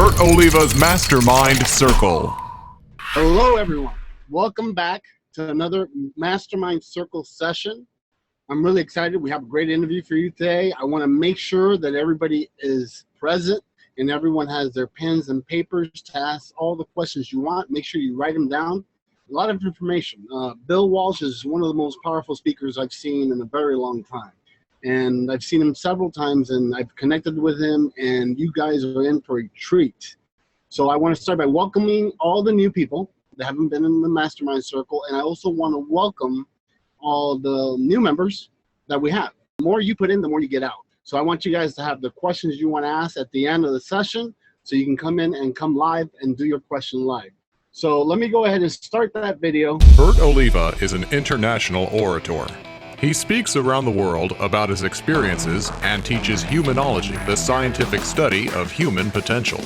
Bert Oliva's Mastermind Circle. Hello, everyone. Welcome back to another Mastermind Circle session. I'm really excited. We have a great interview for you today. I want to make sure that everybody is present and everyone has their pens and papers to ask all the questions you want. Make sure you write them down. A lot of information. Bill Walsh is one of the most powerful speakers I've seen in a very long time. And I've seen him several times, and I've connected with him, and you guys are in for a treat. So I want to start by welcoming all the new people that haven't been in the Mastermind Circle, and I also want to welcome all the new members that we have. The more you put in, the more you get out. So I want you guys to have the questions you want to ask at the end of the session, so you can come in and come live and do your question live. So let me go ahead and start that video. Bert Oliva is an international orator. He speaks around the world about his experiences and teaches humanology, the scientific study of human potential.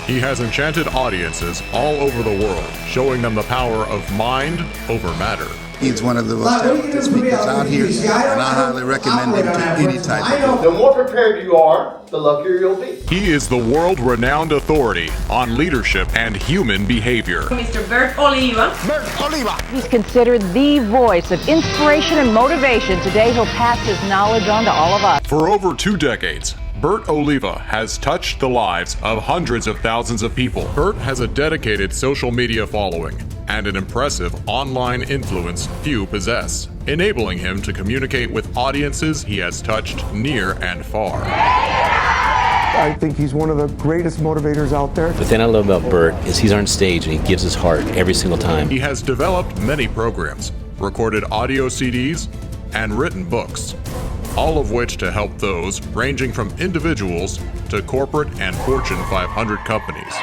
He has enchanted audiences all over the world, showing them the power of mind over matter. He's one of the most talented speakers out here, and I highly recommend him to any type of. The more prepared you are, the luckier you'll be. He is the world-renowned authority on leadership and human behavior. Mr. Bert Oliva. Bert Oliva! He's considered the voice of inspiration and motivation. Today, he'll pass his knowledge on to all of us. For over 2 decades, Bert Oliva has touched the lives of hundreds of thousands of people. Bert has a dedicated social media following and an impressive online influence few possess, enabling him to communicate with audiences he has touched near and far. I think he's one of the greatest motivators out there. The thing I love about Bert is he's on stage and he gives his heart every single time. He has developed many programs, recorded audio CDs, and written books, all of which to help those ranging from individuals to corporate and Fortune 500 companies.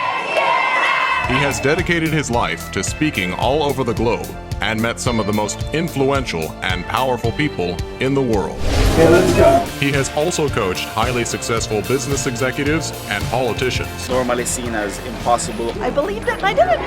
He has dedicated his life to speaking all over the globe and met some of the most influential and powerful people in the world. Okay, let's go. He has also coached highly successful business executives and politicians. Normally seen as impossible. I believe that I did it.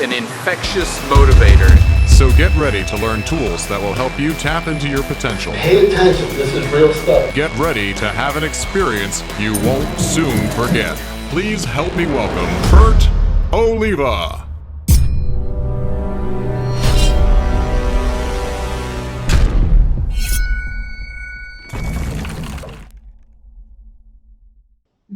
An infectious motivator. So get ready to learn tools that will help you tap into your potential. Pay attention, this is real stuff. Get ready to have an experience you won't soon forget. Please help me welcome Bert Oliva.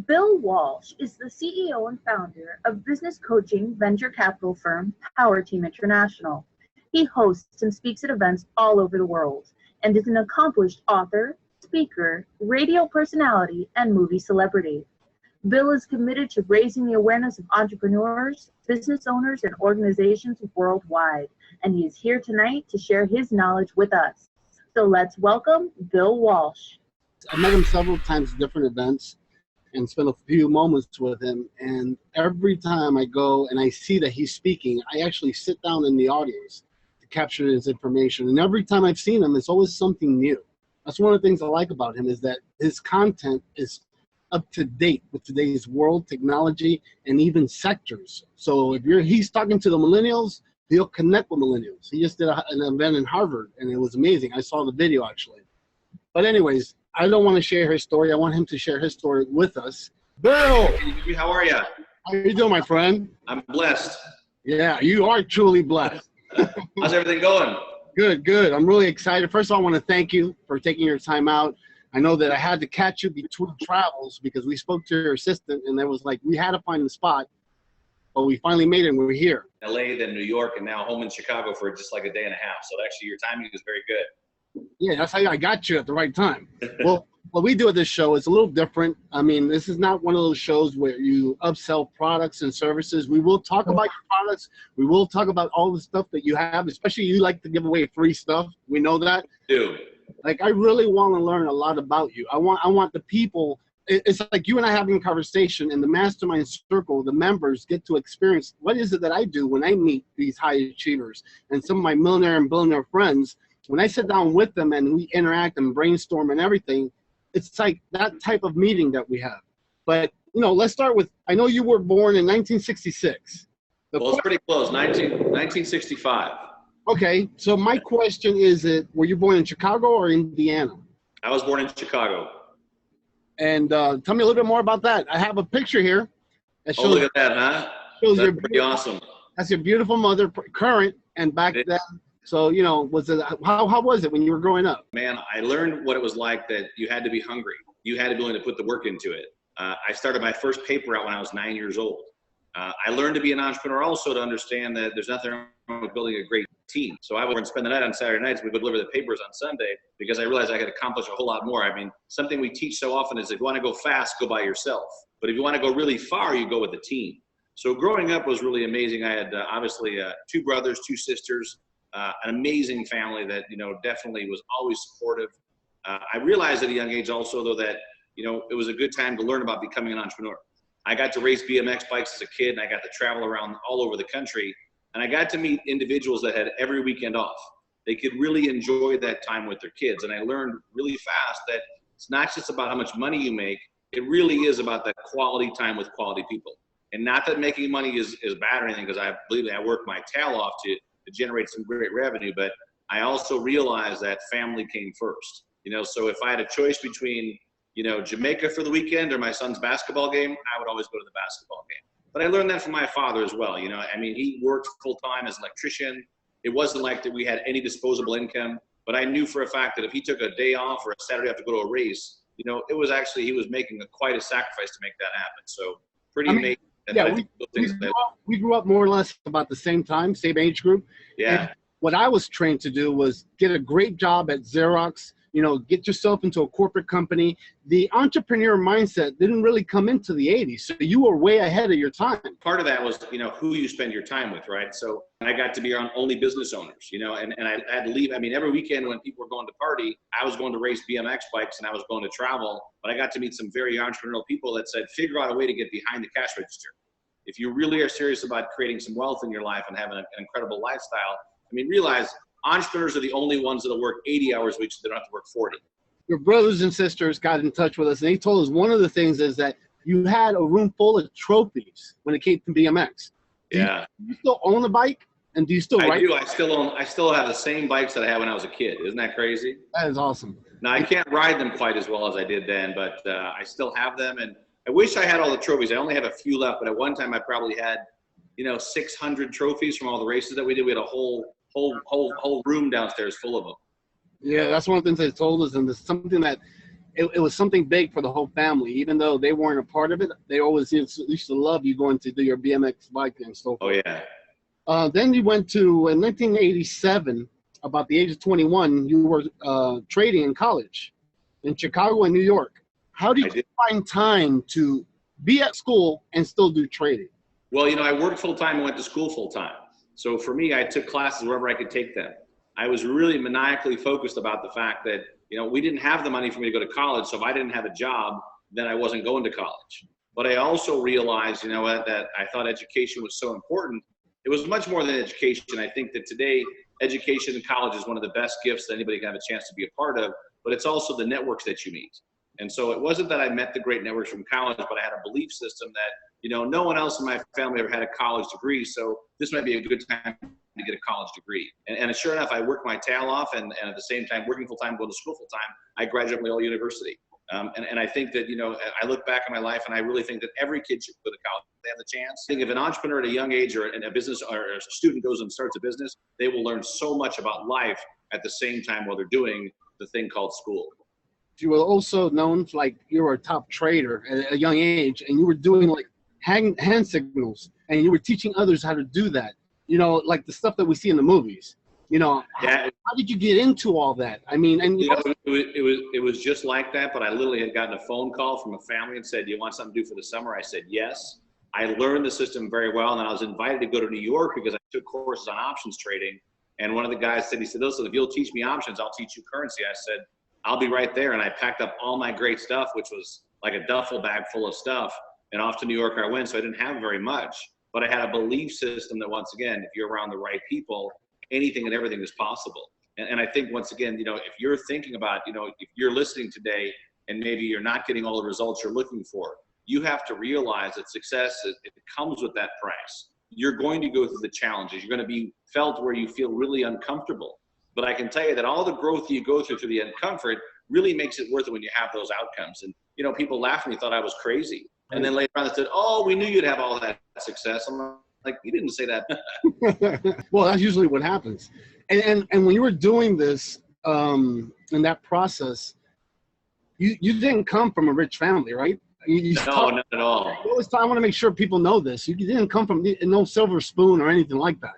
Bill Walsh is the CEO and founder of business coaching venture capital firm Power Team International. He hosts and speaks at events all over the world and is an accomplished author, speaker, radio personality, and movie celebrity. Bill is committed to raising the awareness of entrepreneurs, business owners, and organizations worldwide, and he is here tonight to share his knowledge with us. So let's welcome Bill Walsh. I met him several times at different events and spent a few moments with him, and every time I go and I see that he's speaking, I actually sit down in the audience to capture his information, and every time I've seen him, it's always something new. That's one of the things I like about him, is that his content is up to date with today's world, technology, and even sectors. So if he's talking to the millennials, he'll connect with millennials. He just did an event in Harvard, and it was amazing. I saw the video, actually. But anyways, I don't want to share his story. I want him to share his story with us. Bill! How are you? How you doing, my friend? I'm blessed. Yeah, you are truly blessed. How's everything going? Good, good. I'm really excited. First of all, I want to thank you for taking your time out. I know that I had to catch you between travels because we spoke to your assistant, and there was like, we had to find the spot, but we finally made it and we're here. LA, then New York, and now home in Chicago for just like a day and a half. So actually your timing is very good. Yeah, that's how I got you at the right time. Well, what we do at this show is a little different. I mean, this is not one of those shows where you upsell products and services. We will talk about your products. We will talk about all the stuff that you have, especially you like to give away free stuff. We know that. Dude. Like, I really want to learn a lot about you. I want the people, it's like you and I having a conversation in the Mastermind Circle. The members get to experience what is it that I do when I meet these high achievers and some of my millionaire and billionaire friends. When I sit down with them and we interact and brainstorm and everything, it's like that type of meeting that we have. But, you know, let's start with, I know you were born in 1966. Well, it's pretty close, 1965. Okay, so my question is, were you born in Chicago or Indiana? I was born in Chicago. And tell me a little bit more about that. I have a picture here. That shows, oh, look at that, huh? That's pretty awesome. That's your beautiful mother, current and back then. So, you know, how was it when you were growing up? Man, I learned what it was like, that you had to be hungry. You had to be willing to put the work into it. I started my first paper out when I was 9 years old. I learned to be an entrepreneur also to understand that there's nothing wrong with building a great team. So I would spend the night on Saturday nights. We would deliver the papers on Sunday because I realized I could accomplish a whole lot more. I mean, something we teach so often is if you want to go fast, go by yourself. But if you want to go really far, you go with the team. So growing up was really amazing. I had obviously 2 brothers, 2 sisters, an amazing family that, you know, definitely was always supportive. I realized at a young age also, though, that, you know, it was a good time to learn about becoming an entrepreneur. I got to race BMX bikes as a kid, and I got to travel around all over the country, and I got to meet individuals that had every weekend off. They could really enjoy that time with their kids, and I learned really fast that it's not just about how much money you make. It really is about that quality time with quality people. And not that making money is bad or anything, because I believe that I work my tail off to generate some great revenue, but I also realized that family came first. You know, so if I had a choice between, you know, Jamaica for the weekend or my son's basketball game, I would always go to the basketball game. But I learned that from my father as well. You know, I mean, he worked full time as an electrician. It wasn't like that we had any disposable income, but I knew for a fact that if he took a day off or a Saturday off to go to a race, you know, it was actually, he was making quite a sacrifice to make that happen. So pretty amazing. Yeah, we grew up more or less about the same time, same age group. Yeah. And what I was trained to do was get a great job at Xerox, you know, get yourself into a corporate company. The entrepreneur mindset didn't really come into the 80s. So you were way ahead of your time. Part of that was, you know, who you spend your time with, right? So I got to be around only business owners, you know, and I had to leave. I mean, every weekend when people were going to party, I was going to race BMX bikes and I was going to travel. But I got to meet some very entrepreneurial people that said, figure out a way to get behind the cash register. If you really are serious about creating some wealth in your life and having an incredible lifestyle, I mean, realize entrepreneurs are the only ones that will work 80 hours a week, so they don't have to work 40. Your brothers and sisters got in touch with us, and they told us one of the things is that you had a room full of trophies when it came to BMX. Yeah. Do you still own a bike? And do you still ride? I do. I still have the same bikes that I had when I was a kid. Isn't that crazy? That is awesome. Now, I can't ride them quite as well as I did then, but I still have them. And I wish I had all the trophies. I only have a few left, but at one time I probably had, you know, 600 trophies from all the races that we did. We had a whole room downstairs full of them. Yeah, that's one of the things they told us, and it's something that it was something big for the whole family. Even though they weren't a part of it, they always used to love you going to do your BMX bike and so forth. Oh yeah. Then you went to in 1987, about the age of 21, you were trading in college in Chicago and New York. How did you find time to be at school and still do trading? Well, you know, I worked full time and went to school full time. So for me, I took classes wherever I could take them. I was really maniacally focused about the fact that, you know, we didn't have the money for me to go to college. So if I didn't have a job, then I wasn't going to college. But I also realized, you know, that I thought education was so important. It was much more than education. I think that today, education in college is one of the best gifts that anybody can have a chance to be a part of, but it's also the networks that you meet. And so it wasn't that I met the great networks from college, but I had a belief system that, you know, no one else in my family ever had a college degree, so this might be a good time to get a college degree. And sure enough, I worked my tail off, and at the same time, working full-time, going to school full-time, I graduated from Yale University. And I think that, you know, I look back at my life, and I really think that every kid should go to college if they have the chance. I think if an entrepreneur at a young age or a business or a student goes and starts a business, they will learn so much about life at the same time while they're doing the thing called school. You were also known for, like, you were a top trader at a young age, and you were doing like hand signals, and you were teaching others how to do that. You know, like the stuff that we see in the movies. You know, how did you get into all that? I mean, and you know, it was just like that. But I literally had gotten a phone call from a family and said, "Do you want something to do for the summer?" I said, "Yes." I learned the system very well, and then I was invited to go to New York because I took courses on options trading. And one of the guys said, "Listen, if you'll teach me options, I'll teach you currency." I said, "I'll be right there." And I packed up all my great stuff, which was like a duffel bag full of stuff, and off to New York I went. So I didn't have very much, but I had a belief system that, once again, if you're around the right people, anything and everything is possible. And I think, once again, you know, if you're thinking about, you know, if you're listening today and maybe you're not getting all the results you're looking for, you have to realize that success, it comes with that price. You're going to go through the challenges. You're going to be felt where you feel really uncomfortable. But I can tell you that all the growth you go through the uncomfort really makes it worth it when you have those outcomes. And people laughed at me, thought I was crazy. And then later on they said, oh, we knew you'd have all that success. I'm like, you didn't say that. Well, that's usually what happens. And when you were doing this, in that process, you didn't come from a rich family, right? No, not at all. I want to make sure people know this. You didn't come from no silver spoon or anything like that.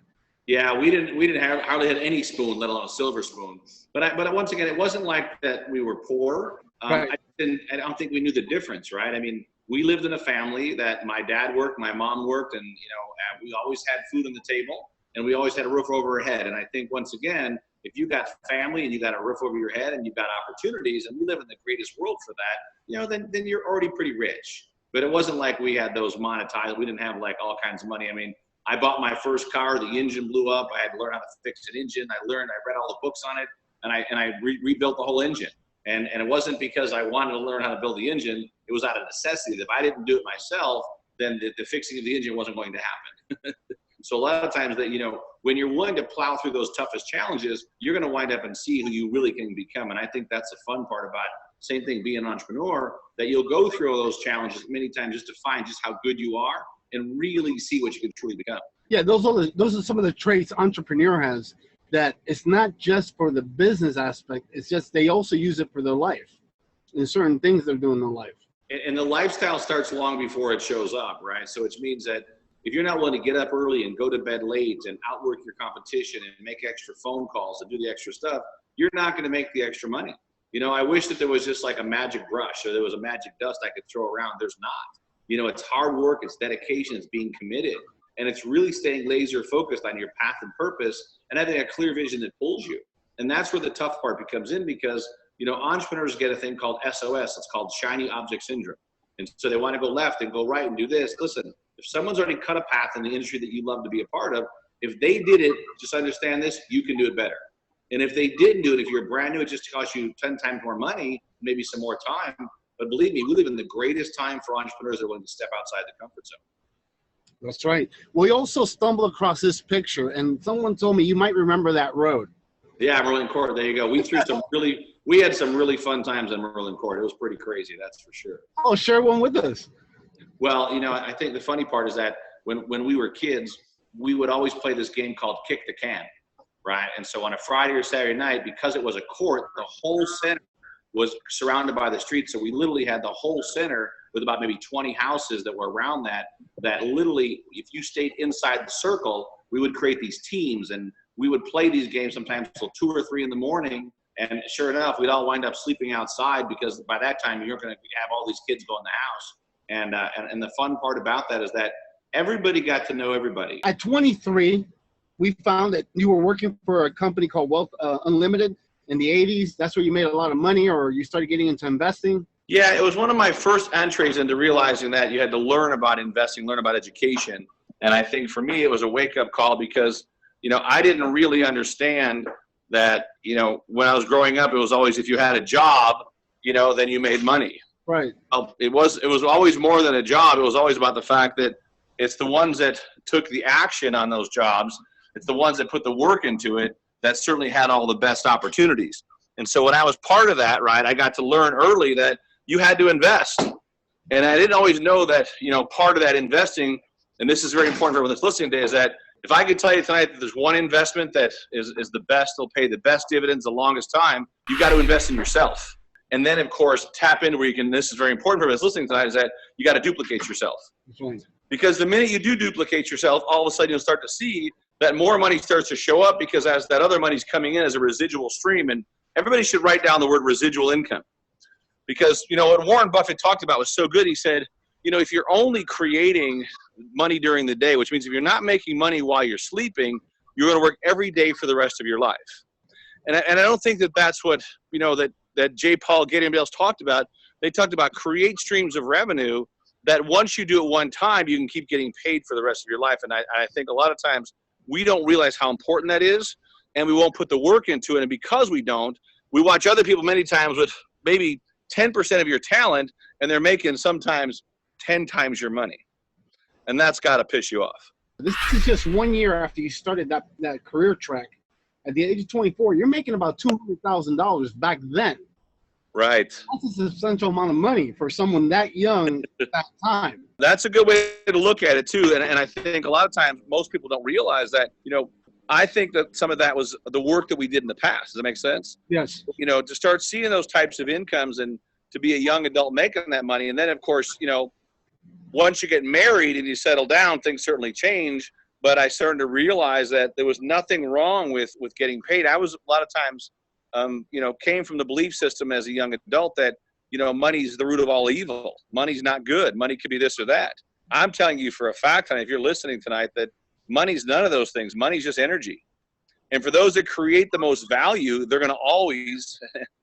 Yeah, we didn't hardly had any spoon, let alone a silver spoon. But once again, it wasn't like that we were poor. Right. I don't think we knew the difference, right? I mean, we lived in a family that my dad worked, my mom worked, and we always had food on the table, and we always had a roof over our head. And I think once again, if you got family and you got a roof over your head and you've got opportunities, and we live in the greatest world for that, then you're already pretty rich. But it wasn't like we had those monetized. We didn't have like all kinds of money. I mean, I bought my first car, the engine blew up. I had to learn how to fix an engine. I read all the books on it, and I rebuilt the whole engine. And it wasn't because I wanted to learn how to build the engine. It was out of necessity. If I didn't do it myself, then the fixing of the engine wasn't going to happen. So a lot of times that, when you're willing to plow through those toughest challenges, you're going to wind up and see who you really can become. And I think that's the fun part about same thing, being an entrepreneur, that you'll go through all those challenges many times just to find just how good you are and really see what you can truly become. Yeah, those are some of the traits entrepreneur has, that it's not just for the business aspect. It's just they also use it for their life and certain things they're doing in their life. And the lifestyle starts long before it shows up, right? So which means that if you're not willing to get up early and go to bed late and outwork your competition and make extra phone calls and do the extra stuff, you're not going to make the extra money. I wish that there was just like a magic brush or there was a magic dust I could throw around. There's not. It's hard work, it's dedication, it's being committed, and it's really staying laser focused on your path and purpose and having a clear vision that pulls you. And that's where the tough part becomes in, because entrepreneurs get a thing called SOS. It's called shiny object syndrome. And so they want to go left and go right and do this. Listen, if someone's already cut a path in the industry that you love to be a part of, if they did it, just understand this, you can do it better. And if they didn't do it, if you're brand new, it just costs you 10 times more money, maybe some more time. But believe me, we live in the greatest time for entrepreneurs that are willing to step outside the comfort zone. That's right. We also stumbled across this picture, and someone told me you might remember that road. Yeah, Merlin Court. There you go. We had some really fun times in Merlin Court. It was pretty crazy, that's for sure. Oh, share one with us. Well, I think the funny part is that when we were kids, we would always play this game called Kick the Can, right? And so on a Friday or Saturday night, because it was a court, the whole center was surrounded by the street. So we literally had the whole center with about maybe 20 houses that were around that literally, if you stayed inside the circle, we would create these teams, and we would play these games sometimes till 2 or 3 in the morning. And sure enough, we'd all wind up sleeping outside, because by that time you're going to have all these kids go in the house. And the fun part about that is that everybody got to know everybody. At 23, we found that you were working for a company called Wealth Unlimited in the 80s. That's where you made a lot of money, or you started getting into investing. Yeah, it was one of my first entries into realizing that you had to learn about investing, learn about education. And I think for me, it was a wake-up call, because, I didn't really understand that, when I was growing up, it was always, if you had a job, then you made money. Right. It was always more than a job. It was always about the fact that it's the ones that took the action on those jobs, it's the ones that put the work into it, that certainly had all the best opportunities. And so when I was part of that, right, I got to learn early that you had to invest. And I didn't always know that, part of that investing, and this is very important for everyone that's listening today, is that if I could tell you tonight that there's one investment that is the best, they'll pay the best dividends the longest time, you've got to invest in yourself. And then, of course, tap into where you can, this is very important for everyone that's listening tonight, is that you got to duplicate yourself. Right. Because the minute you do duplicate yourself, all of a sudden you'll start to see that more money starts to show up, because as that other money's coming in as a residual stream, and everybody should write down the word residual income. Because, what Warren Buffett talked about was so good. He said, if you're only creating money during the day, which means if you're not making money while you're sleeping, you're going to work every day for the rest of your life. And I don't think that that's what, that J. Paul Getty and else talked about. They talked about create streams of revenue that once you do it one time, you can keep getting paid for the rest of your life. And I think a lot of times we don't realize how important that is, and we won't put the work into it. And because we don't, we watch other people many times with maybe 10% of your talent, and they're making sometimes 10 times your money. And that's got to piss you off. This is just 1 year after you started that career track. At the age of 24, you're making about $200,000 back then. Right. That's a substantial amount of money for someone that young at that time. That's a good way to look at it too. And I think a lot of times most people don't realize that, I think that some of that was the work that we did in the past. Does that make sense? Yes. To start seeing those types of incomes and to be a young adult making that money. And then of course, once you get married and you settle down, things certainly change. But I started to realize that there was nothing wrong with getting paid. I was a lot of times, came from the belief system as a young adult that, money's the root of all evil. Money's not good. Money could be this or that. I'm telling you for a fact, and if you're listening tonight, that money's none of those things. Money's just energy. And for those that create the most value, they're going to always,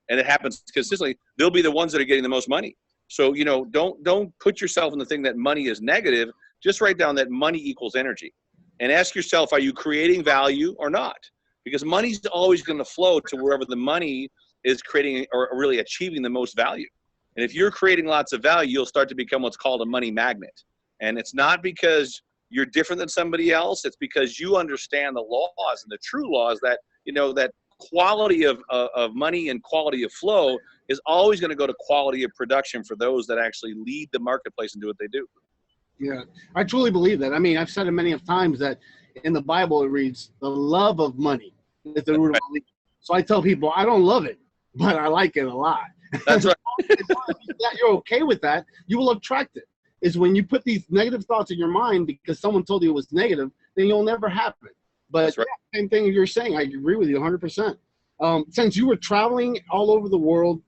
and it happens consistently, they'll be the ones that are getting the most money. So, don't put yourself in the thing that money is negative. Just write down that money equals energy. And ask yourself, are you creating value or not? Because money's always going to flow to wherever the money is creating or really achieving the most value. And if you're creating lots of value, you'll start to become what's called a money magnet. And it's not because you're different than somebody else. It's because you understand the laws and the true laws that, that quality of money and quality of flow is always going to go to quality of production for those that actually lead the marketplace and do what they do. Yeah, I truly believe that. I mean, I've said it many of times that in the Bible it reads, the love of money is the root of all evil. So I tell people, I don't love it, but I like it a lot. That's right. As long as you're okay with that, you will attract it. Is when you put these negative thoughts in your mind because someone told you it was negative, then you'll never have it. But right. Same thing you're saying. I agree with you 100%. Since you were traveling all over the world,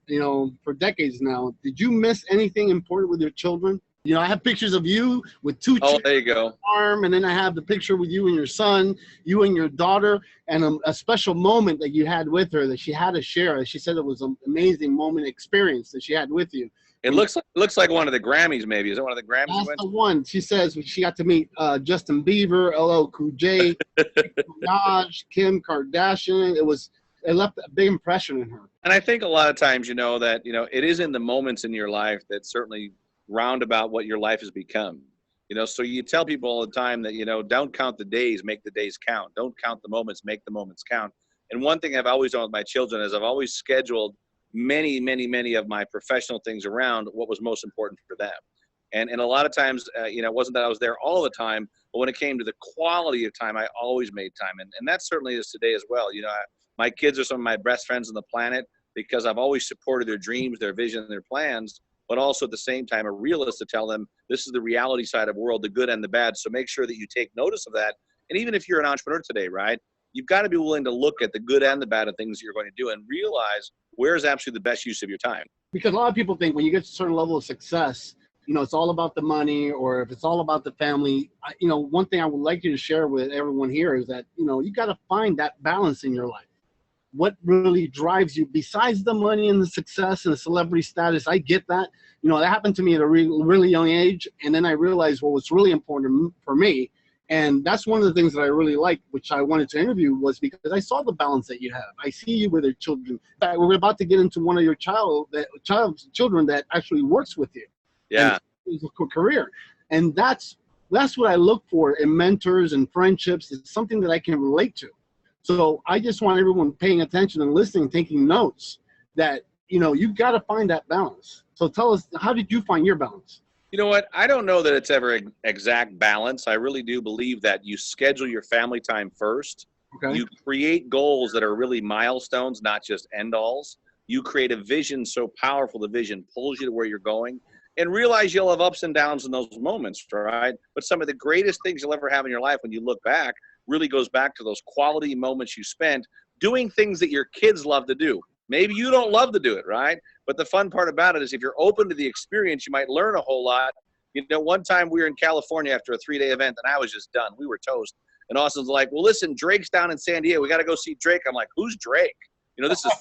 for decades now, did you miss anything important with your children? I have pictures of you with two children. Oh, there you go. Arm, and then I have the picture with you and your son, you and your daughter, and a special moment that you had with her that she had to share. She said it was an amazing moment experience that she had with you. It looks like one of the Grammys, maybe. Is it one of the Grammys? That's the one. She says she got to meet Justin Bieber, LL Cool J, Minaj, Kim Kardashian. It left a big impression in her. And I think a lot of times, that it is in the moments in your life that certainly roundabout what your life has become. So you tell people all the time that, don't count the days, make the days count. Don't count the moments, make the moments count. And one thing I've always done with my children is I've always scheduled many, many, many of my professional things around what was most important for them. And a lot of times, it wasn't that I was there all the time, but when it came to the quality of time, I always made time. And that certainly is today as well. My kids are some of my best friends on the planet because I've always supported their dreams, their vision, their plans, but also at the same time a realist to tell them this is the reality side of the world, the good and the bad. So make sure that you take notice of that. And even if you're an entrepreneur today, right, you've got to be willing to look at the good and the bad of things that you're going to do and realize where is absolutely the best use of your time. Because a lot of people think when you get to a certain level of success, it's all about the money, or if it's all about the family. One thing I would like you to share with everyone here is that, you got to find that balance in your life. What really drives you besides the money and the success and the celebrity status? I get that. That happened to me at a really young age. And then I realized what was really important for me. And that's one of the things that I really liked, which I wanted to interview, was because I saw the balance that you have. I see you with your children. In fact, we're about to get into one of your children that actually works with you. Yeah. It's a career. And that's what I look for in mentors and friendships. It's something that I can relate to. So I just want everyone paying attention and listening, taking notes that, you've got to find that balance. So tell us, how did you find your balance? You know what? I don't know that it's ever an exact balance. I really do believe that you schedule your family time first. Okay. You create goals that are really milestones, not just end-alls. You create a vision so powerful, the vision pulls you to where you're going. And realize you'll have ups and downs in those moments, right? But some of the greatest things you'll ever have in your life when you look back really goes back to those quality moments you spent doing things that your kids love to do. Maybe you don't love to do it, right? But the fun part about it is if you're open to the experience, you might learn a whole lot. One time we were in California after a 3-day event, and I was just done. We were toast. And Austin's like, well, listen, Drake's down in San Diego. We got to go see Drake. I'm like, who's Drake? This is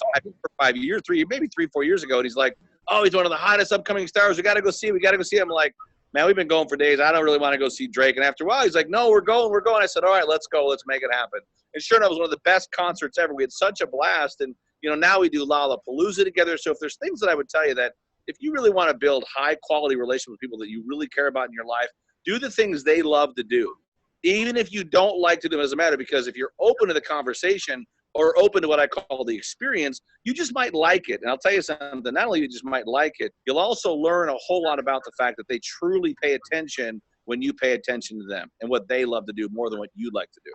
4 years ago. And he's like, oh, he's one of the hottest upcoming stars. We got to go see him. I'm like, man, we've been going for days. I don't really want to go see Drake. And after a while, he's like, no, we're going. I said, all right, let's go. Let's make it happen. And sure enough, it was one of the best concerts ever. We had such a blast. And, now we do Lollapalooza together. So if there's things that I would tell you that if you really want to build high quality relations with people that you really care about in your life, do the things they love to do. Even if you don't like to do them, it doesn't matter, because if you're open to the conversation, or open to what I call the experience, you just might like it. And I'll tell you something, not only you just might like it, you'll also learn a whole lot about the fact that they truly pay attention when you pay attention to them and what they love to do more than what you like to do.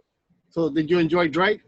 So did you enjoy Drake?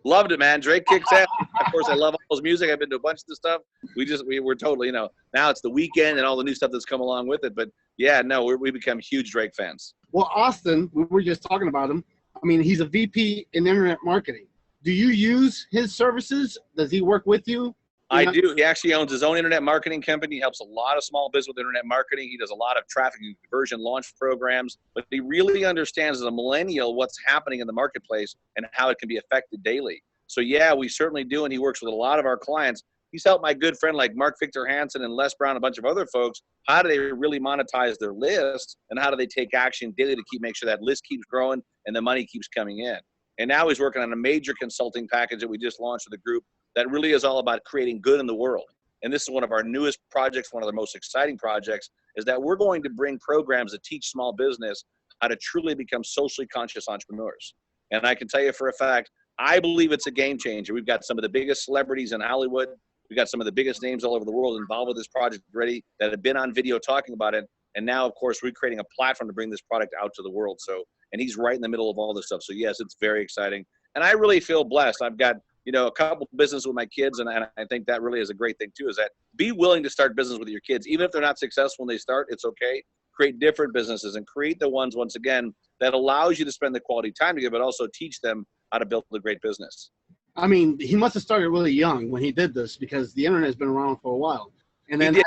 Loved it, man. Drake kicks ass. Of course, I love all his music. I've been to a bunch of the stuff. We're totally, now it's the weekend and all the new stuff that's come along with it. But yeah, no, we become huge Drake fans. Well, Austin, we were just talking about him. I mean, he's a VP in internet marketing. Do you use his services? Does he work with you? I do. He actually owns his own internet marketing company. He helps a lot of small business with internet marketing. He does a lot of traffic and conversion launch programs, but he really understands as a millennial what's happening in the marketplace and how it can be affected daily. So yeah, we certainly do. And he works with a lot of our clients. He's helped my good friend like Mark Victor Hansen and Les Brown, a bunch of other folks. How do they really monetize their list, and how do they take action daily to make sure that list keeps growing and the money keeps coming in? And now he's working on a major consulting package that we just launched with the group that really is all about creating good in the world. And this is one of our newest projects, one of the most exciting projects, is that we're going to bring programs that teach small business how to truly become socially conscious entrepreneurs. And I can tell you for a fact, I believe it's a game changer. We've got some of the biggest celebrities in Hollywood. We've got some of the biggest names all over the world involved with this project already that have been on video talking about it. And now, of course, we're creating a platform to bring this product out to the world. So, and he's right in the middle of all this stuff. So yes, it's very exciting. And I really feel blessed. I've got, a couple business with my kids. And I think that really is a great thing too, is that be willing to start business with your kids. Even if they're not successful when they start, it's okay. Create different businesses and create the ones, once again, that allows you to spend the quality time together, but also teach them how to build a great business. I mean, he must have started really young when he did this, because the internet has been around for a while. And then he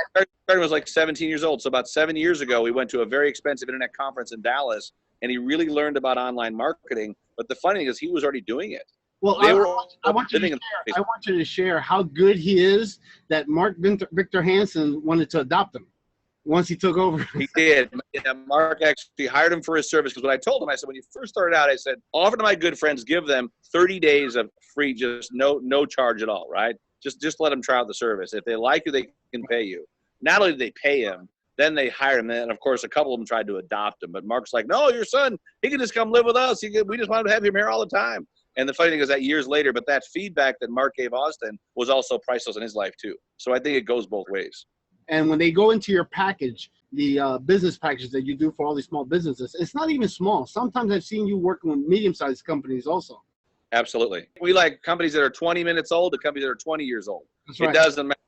was like 17 years old. So about 7 years ago, we went to a very expensive internet conference in Dallas, and he really learned about online marketing. But the funny thing is, he was already doing it. Well, I want you to share how good he is that Mark Victor Hansen wanted to adopt him once he took over. He did. Mark actually hired him for his service, because what I told him, I said, when you first started out, I said, offer to my good friends, give them 30 days of free, just no charge at all, right? Just let them try out the service. If they like you, they can pay you. Not only did they pay him, then they hired him. And of course, a couple of them tried to adopt him. But Mark's like, no, your son, he can just come live with us. We just want to have him here all the time. And the funny thing is that years later, but that feedback that Mark gave Austin was also priceless in his life too. So I think it goes both ways. And when they go into your package, the business package that you do for all these small businesses, it's not even small. Sometimes I've seen you working with medium-sized companies also. Absolutely. We like companies that are 20 minutes old to companies that are 20 years old. That's right. It doesn't matter.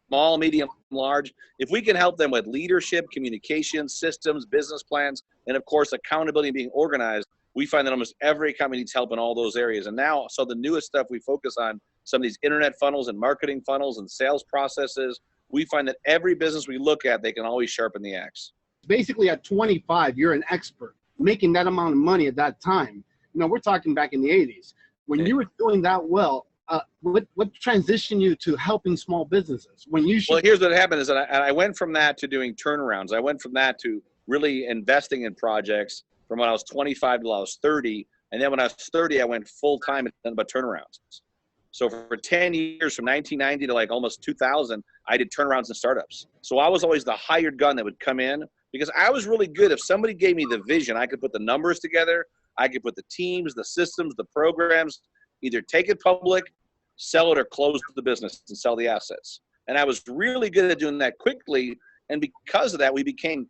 Small, medium, large. If we can help them with leadership, communication, systems, business plans, and of course, accountability and being organized, we find that almost every company needs help in all those areas. And now, so the newest stuff we focus on, some of these internet funnels and marketing funnels and sales processes, we find that every business we look at, they can always sharpen the axe. Basically, at 25, you're an expert. Making that amount of money at that time, we're talking back in the 80s. When you were doing that well, what transitioned you to helping small businesses? Well, here's what happened is that I went from that to doing turnarounds. I went from that to really investing in projects from when I was 25 till I was 30. And then when I was 30, I went full time and about turnarounds. So for 10 years, from 1990 to like almost 2000, I did turnarounds and startups. So I was always the hired gun that would come in, because I was really good. If somebody gave me the vision, I could put the numbers together. I could put the teams, the systems, the programs, either take it public, sell it, or close the business and sell the assets. And I was really good at doing that quickly. And because of that, we became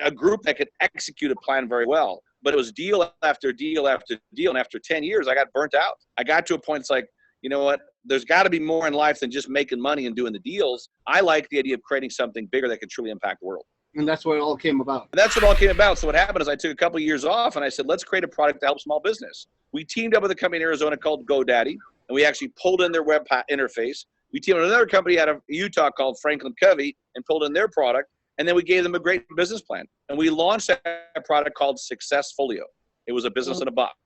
a group that could execute a plan very well. But it was deal after deal after deal. And after 10 years, I got burnt out. I got to a point, it's like, you know what? There's got to be more in life than just making money and doing the deals. I like the idea of creating something bigger that could truly impact the world. And that's what it all came about. And that's what it all came about. So what happened is I took a couple of years off and I said, let's create a product to help small business. We teamed up with a company in Arizona called GoDaddy, and we actually pulled in their web interface. We teamed up with another company out of Utah called Franklin Covey and pulled in their product. And then we gave them a great business plan. And we launched a product called Successfolio. It was a business in a box.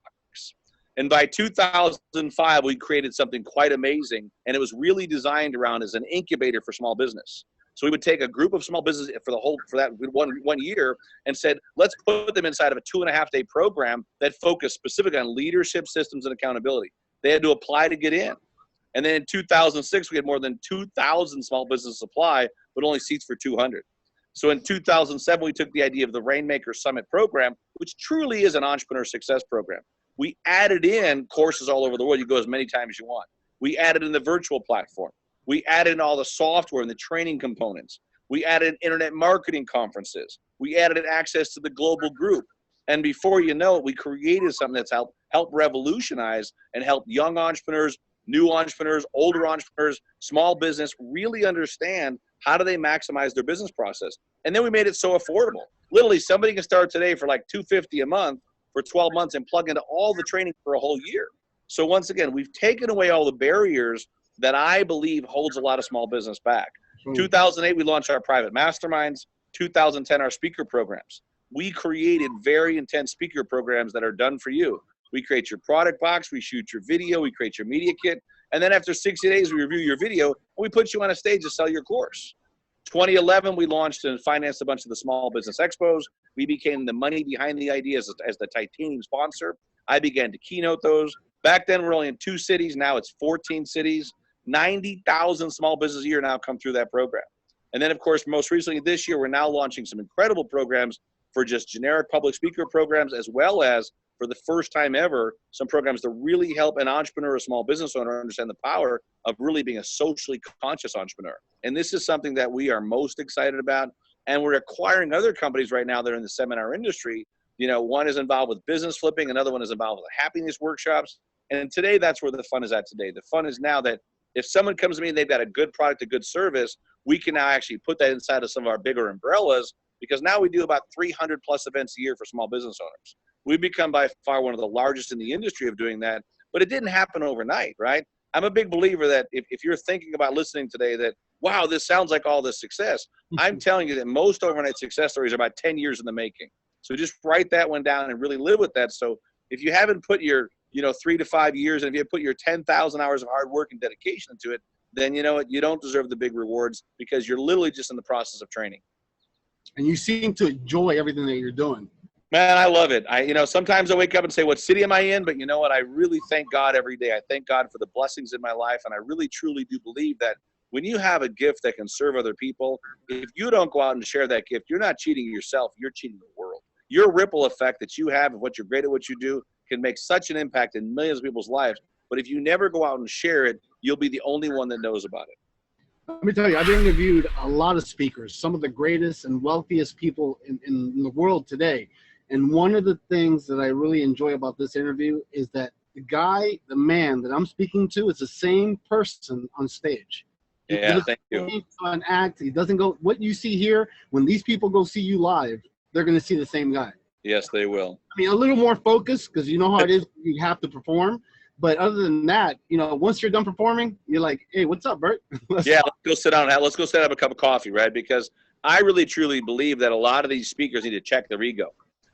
And by 2005, we created something quite amazing. And it was really designed around as an incubator for small business. So we would take a group of small businesses for that one year and said, let's put them inside of a 2.5-day program that focused specifically on leadership, systems, and accountability. They had to apply to get in. And then in 2006, we had more than 2,000 small businesses apply, but only seats for 200. So in 2007, we took the idea of the Rainmaker Summit program, which truly is an entrepreneur success program. We added in courses all over the world. You go as many times as you want. We added in the virtual platform. We added in all the software and the training components. We added internet marketing conferences. We added access to the global group. And before you know it, we created something that's helped revolutionize and help young entrepreneurs, new entrepreneurs, older entrepreneurs, small business really understand how do they maximize their business process. And then we made it so affordable. Literally, somebody can start today for like $250 a month for 12 months and plug into all the training for a whole year. So once again, we've taken away all the barriers that I believe holds a lot of small business back. 2008, we launched our private masterminds. 2010, our speaker programs. We created very intense speaker programs that are done for you. We create your product box, we shoot your video, we create your media kit, and then after 60 days, we review your video, and we put you on a stage to sell your course. 2011, we launched and financed a bunch of the small business expos. We became the money behind the ideas as the titanium sponsor. I began to keynote those. Back then, we're only in 2 cities. Now it's 14 cities. 90,000 small businesses a year now come through that program. And then, of course, most recently this year, we're now launching some incredible programs for just generic public speaker programs, as well as, for the first time ever, some programs that really help an entrepreneur or small business owner understand the power of really being a socially conscious entrepreneur. And this is something that we are most excited about. And we're acquiring other companies right now that are in the seminar industry. You know, one is involved with business flipping, another one is involved with happiness workshops. And today, that's where the fun is at today. The fun is now that if someone comes to me and they've got a good product, a good service, we can now actually put that inside of some of our bigger umbrellas, because now we do about 300 plus events a year for small business owners. We've become by far one of the largest in the industry of doing that, but it didn't happen overnight, right? I'm a big believer that if you're thinking about listening today that, wow, this sounds like all this success, I'm telling you that most overnight success stories are about 10 years in the making. So just write that one down and really live with that. So if you haven't put your 3 to 5 years, and if you put your 10,000 hours of hard work and dedication into it, then you know what, you don't deserve the big rewards, because you're literally just in the process of training. And you seem to enjoy everything that you're doing. Man, I love it. Sometimes I wake up and say, what city am I in? But you know what? I really thank God every day. I thank God for the blessings in my life. And I really, truly do believe that when you have a gift that can serve other people, if you don't go out and share that gift, you're not cheating yourself, you're cheating the world. Your ripple effect that you have of what you're great at what you do can make such an impact in millions of people's lives. But if you never go out and share it, you'll be the only one that knows about it. Let me tell you, I've interviewed a lot of speakers, some of the greatest and wealthiest people in the world today. And one of the things that I really enjoy about this interview is that the man that I'm speaking to is the same person on stage. Yeah, thank you. On act, he doesn't go, what you see here, when these people go see you live, they're going to see the same guy. Yes, they will. I mean, a little more focused, because you know how it is, you have to perform. But other than that, once you're done performing, you're like, hey, what's up, Bert? Let's go sit down. Let's go set up a cup of coffee, right? Because I really, truly believe that a lot of these speakers need to check their ego.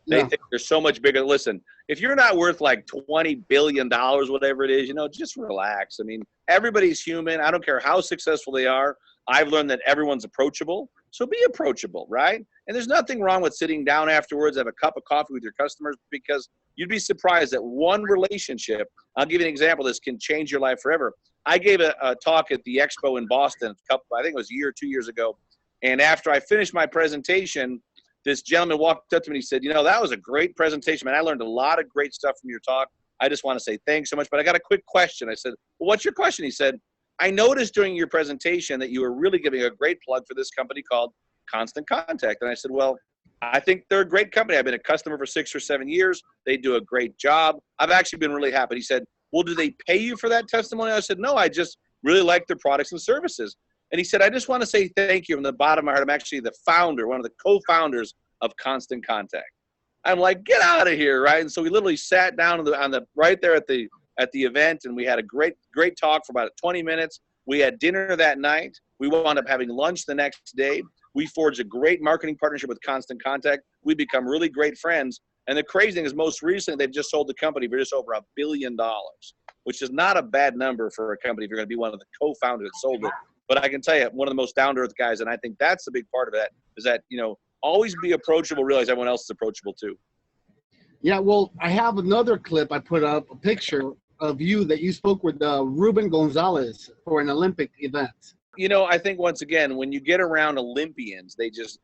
They think they're so much bigger. Listen, if you're not worth like $20 billion, whatever it is, just relax. I mean, everybody's human. I don't care how successful they are. I've learned that everyone's approachable. So be approachable, right? And there's nothing wrong with sitting down afterwards, have a cup of coffee with your customers, because you'd be surprised that one relationship, I'll give you an example, this can change your life forever. I gave a talk at the expo in Boston, I think it was a year or 2 years ago. And after I finished my presentation, this gentleman walked up to me and he said, that was a great presentation, man. I learned a lot of great stuff from your talk. I just want to say thanks so much, but I got a quick question. I said, well, what's your question? He said, I noticed during your presentation that you were really giving a great plug for this company called Constant Contact. And I said, well, I think they're a great company. I've been a customer for 6 or 7 years. They do a great job. I've actually been really happy. He said, well, do they pay you for that testimony? I said, no, I just really like their products and services. And he said, I just want to say thank you from the bottom of my heart. I'm actually the founder, one of the co-founders of Constant Contact. I'm like, get out of here, right? And so we literally sat down right there at the event, and we had a great talk for about 20 minutes. We had dinner that night. We wound up having lunch the next day. We forged a great marketing partnership with Constant Contact. We become really great friends. And the crazy thing is, most recently, they've just sold the company for just over $1 billion, which is not a bad number for a company if you're going to be one of the co-founders that sold it. But I can tell you, one of the most down-to-earth guys, and I think that's the big part of that, is that, always be approachable, realize everyone else is approachable too. Yeah, well, I have another clip I put up, a picture of you that you spoke with Ruben Gonzalez for an Olympic event. I think once again, when you get around Olympians, they just,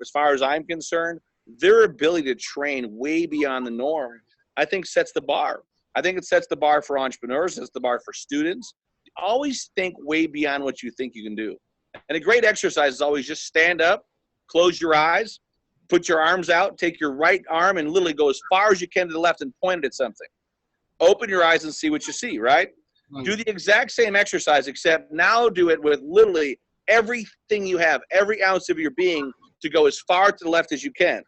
as far as I'm concerned, their ability to train way beyond the norm I think sets the bar. I think it sets the bar for entrepreneurs, sets the bar for students. Always think way beyond what you think you can do. And a great exercise is always just stand up, close your eyes, put your arms out, take your right arm and literally go as far as you can to the left and point it at something. Open your eyes and see what you see, right? Do the exact same exercise, except now do it with literally everything you have, every ounce of your being, to go as far to the left as you can.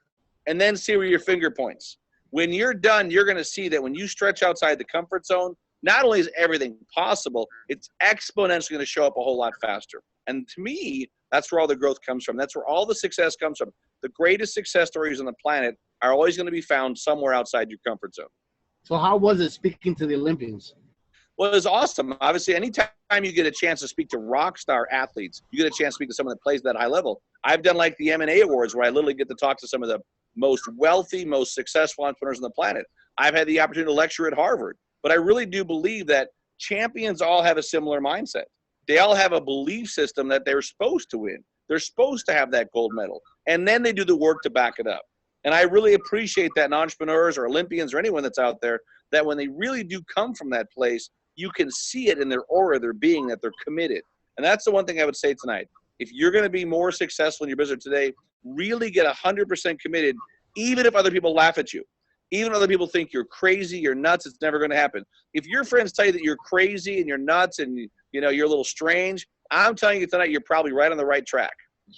And then see where your finger points. When you're done, you're going to see that when you stretch outside the comfort zone, not only is everything possible, it's exponentially going to show up a whole lot faster. And to me, that's where all the growth comes from. That's where all the success comes from. The greatest success stories on the planet are always going to be found somewhere outside your comfort zone. So how was it speaking to the Olympians? Well, it was awesome. Obviously, anytime you get a chance to speak to rock star athletes, you get a chance to speak to someone that plays at that high level. I've done like the M&A Awards where I literally get to talk to some of the most wealthy, most successful entrepreneurs on the planet. I've had the opportunity to lecture at Harvard. But I really do believe that champions all have a similar mindset. They all have a belief system that they're supposed to win. They're supposed to have that gold medal. And then they do the work to back it up. And I really appreciate that in entrepreneurs or Olympians or anyone that's out there, that when they really do come from that place, you can see it in their aura, their being, that they're committed. And that's the one thing I would say tonight. If you're going to be more successful in your business today, really get 100% committed, even if other people laugh at you. Even if other people think you're crazy, you're nuts, it's never going to happen. If your friends tell you that you're crazy and you're nuts and you're a little strange, I'm telling you tonight, you're probably right on the right track.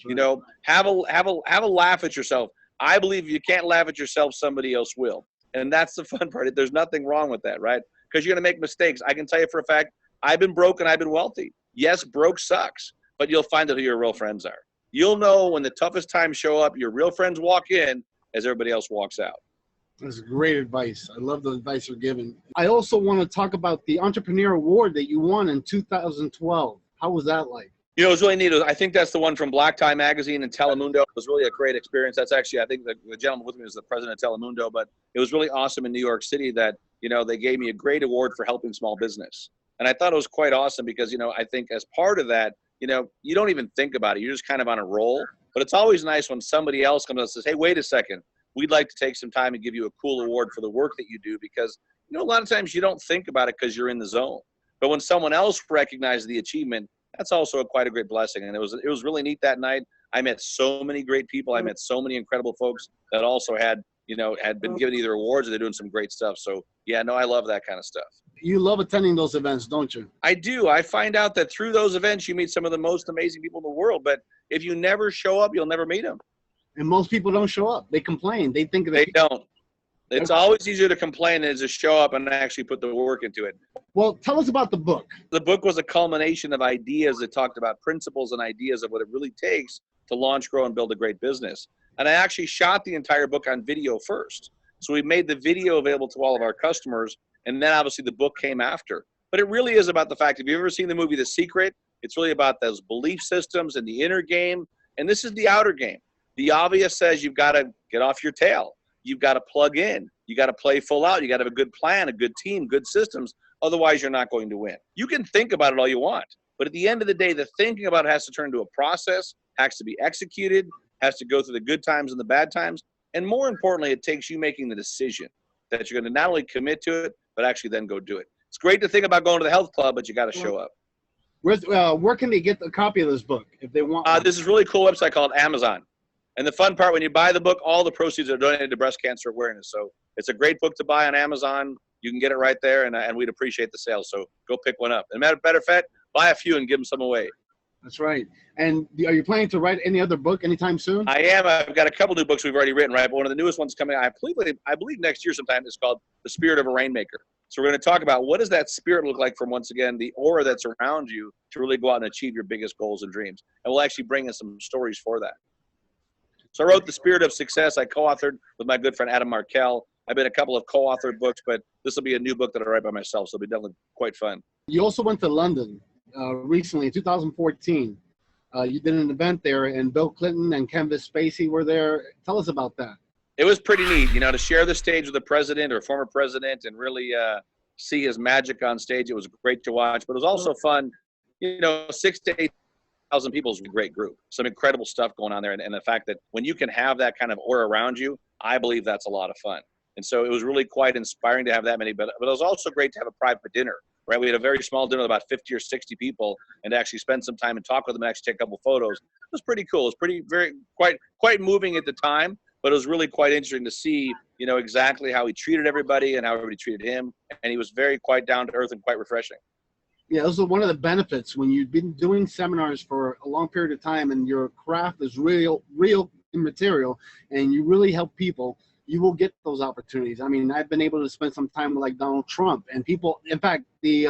Right. Have a laugh at yourself. I believe if you can't laugh at yourself, somebody else will. And that's the fun part. There's nothing wrong with that, right? Because you're going to make mistakes. I can tell you for a fact, I've been broke and I've been wealthy. Yes, broke sucks, but you'll find out who your real friends are. You'll know when the toughest times show up, your real friends walk in as everybody else walks out. That's great advice. I love the advice you're giving. I also want to talk about the Entrepreneur Award that you won in 2012. How was that like? It was really neat. I think that's the one from Black Tie Magazine and Telemundo. It was really a great experience. That's actually, I think the gentleman with me was the president of Telemundo, but it was really awesome in New York City that, they gave me a great award for helping small business. And I thought it was quite awesome because, I think as part of that, you don't even think about it. You're just kind of on a roll. But it's always nice when somebody else comes and says, hey, wait a second. We'd like to take some time and give you a cool award for the work that you do because, a lot of times you don't think about it because you're in the zone. But when someone else recognizes the achievement, that's also quite a great blessing. And it was really neat that night. I met so many great people. I met so many incredible folks that also had been given either awards or they're doing some great stuff. So, yeah, no, I love that kind of stuff. You love attending those events, don't you? I do. I find out that through those events, you meet some of the most amazing people in the world. But if you never show up, you'll never meet them. And most people don't show up. They complain. They think they don't. It's always easier to complain than to show up and actually put the work into it. Well, tell us about the book. The book was a culmination of ideas that talked about principles and ideas of what it really takes to launch, grow, and build a great business. And I actually shot the entire book on video first. So we made the video available to all of our customers, and then obviously the book came after. But it really is about the fact, if you've ever seen the movie The Secret, it's really about those belief systems and the inner game, and this is the outer game. The obvious says you've got to get off your tail. You've got to plug in. You got to play full out. You got to have a good plan, a good team, good systems. Otherwise, you're not going to win. You can think about it all you want. But at the end of the day, the thinking about it has to turn into a process, has to be executed, has to go through the good times and the bad times. And more importantly, it takes you making the decision that you're going to not only commit to it, but actually then go do it. It's great to think about going to the health club, but you got to show up. Where can they get a copy of this book if they want? This is a really cool website called Amazon. And the fun part, when you buy the book, all the proceeds are donated to breast cancer awareness. So it's a great book to buy on Amazon. You can get it right there, and we'd appreciate the sale. So go pick one up. And matter of fact, buy a few and give them some away. That's right. And are you planning to write any other book anytime soon? I am. I've got a couple new books we've already written, right? But one of the newest ones coming out, I believe next year sometime, is called The Spirit of a Rainmaker. So we're going to talk about what does that spirit look like from, once again, the aura that's around you to really go out and achieve your biggest goals and dreams. And we'll actually bring in some stories for that. So I wrote The Spirit of Success. I co-authored with my good friend Adam Markell. I've been a couple of co-authored books, but this will be a new book that I write by myself, so it'll be definitely quite fun. You also went to London recently in 2014. You did an event there, and Bill Clinton and Kevin Spacey were there. Tell us about that. It was pretty neat, to share the stage with the president or former president and really see his magic on stage. It was great to watch, but it was also fun. 6,000 to 8,000 people is a great group. Some incredible stuff going on there. And the fact that when you can have that kind of aura around you, I believe that's a lot of fun. And so it was really quite inspiring to have that many, but it was also great to have a private dinner, right? We had a very small dinner with about 50 or 60 people and actually spend some time and talk with them and actually take a couple photos. It was pretty cool. It was quite moving at the time, but it was really quite interesting to see, you know, exactly how he treated everybody and how everybody treated him. And he was very quite down to earth and quite refreshing. Yeah, those are one of the benefits when you've been doing seminars for a long period of time and your craft is real immaterial and you really help people. You will get those opportunities. I mean, I've been able to spend some time with like Donald Trump and people. In fact, the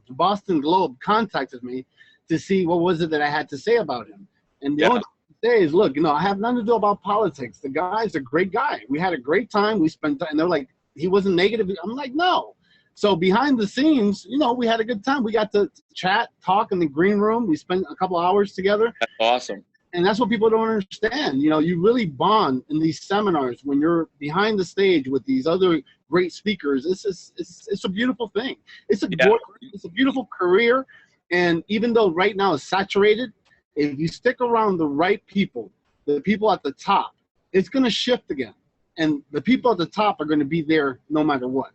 Boston Globe contacted me to see what was it that I had to say about him. And the only thing to say is, look, you know, I have nothing to do about politics. The guy's a great guy. We had a great time. We spent time, and they're like, he wasn't negative. I'm like, no. So behind the scenes, you know, we had a good time. We got to chat, talk in the green room. We spent a couple hours together. That's awesome. And that's what people don't understand. You know, you really bond in these seminars when you're behind the stage with these other great speakers. It's a beautiful thing. It's a beautiful career. And even though right now it's saturated, if you stick around the right people, the people at the top, it's going to shift again. And the people at the top are going to be there no matter what.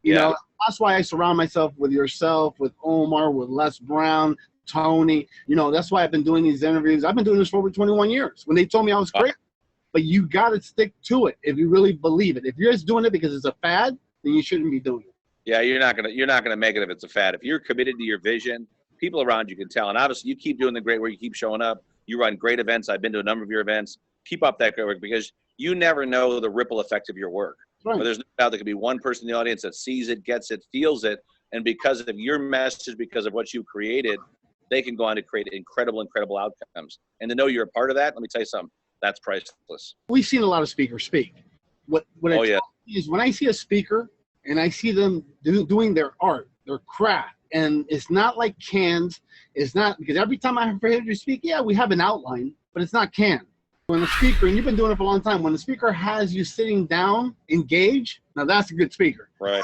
You know, that's why I surround myself with yourself, with Omar, with Les Brown, Tony. You know, that's why I've been doing these interviews. I've been doing this for over 21 years. When they told me I was crazy, but you got to stick to it if you really believe it. If you're just doing it because it's a fad, then you shouldn't be doing it. Yeah, you're not gonna make it if it's a fad. If you're committed to your vision, people around you can tell. And obviously, you keep doing the great work. You keep showing up. You run great events. I've been to a number of your events. Keep up that great work because you never know the ripple effect of your work. Right. But there's no doubt there could be one person in the audience that sees it, gets it, feels it, and because of your message, because of what you created, they can go on to create incredible, incredible outcomes. And to know you're a part of that, let me tell you something, that's priceless. We've seen a lot of speakers speak. What is when I see a speaker and I see them doing their art, their craft, and it's not like canned. It's not, because every time I hear you speak, yeah, we have an outline, but it's not canned. When a speaker, and you've been doing it for a long time, when the speaker has you sitting down, engage, now that's a good speaker. Right.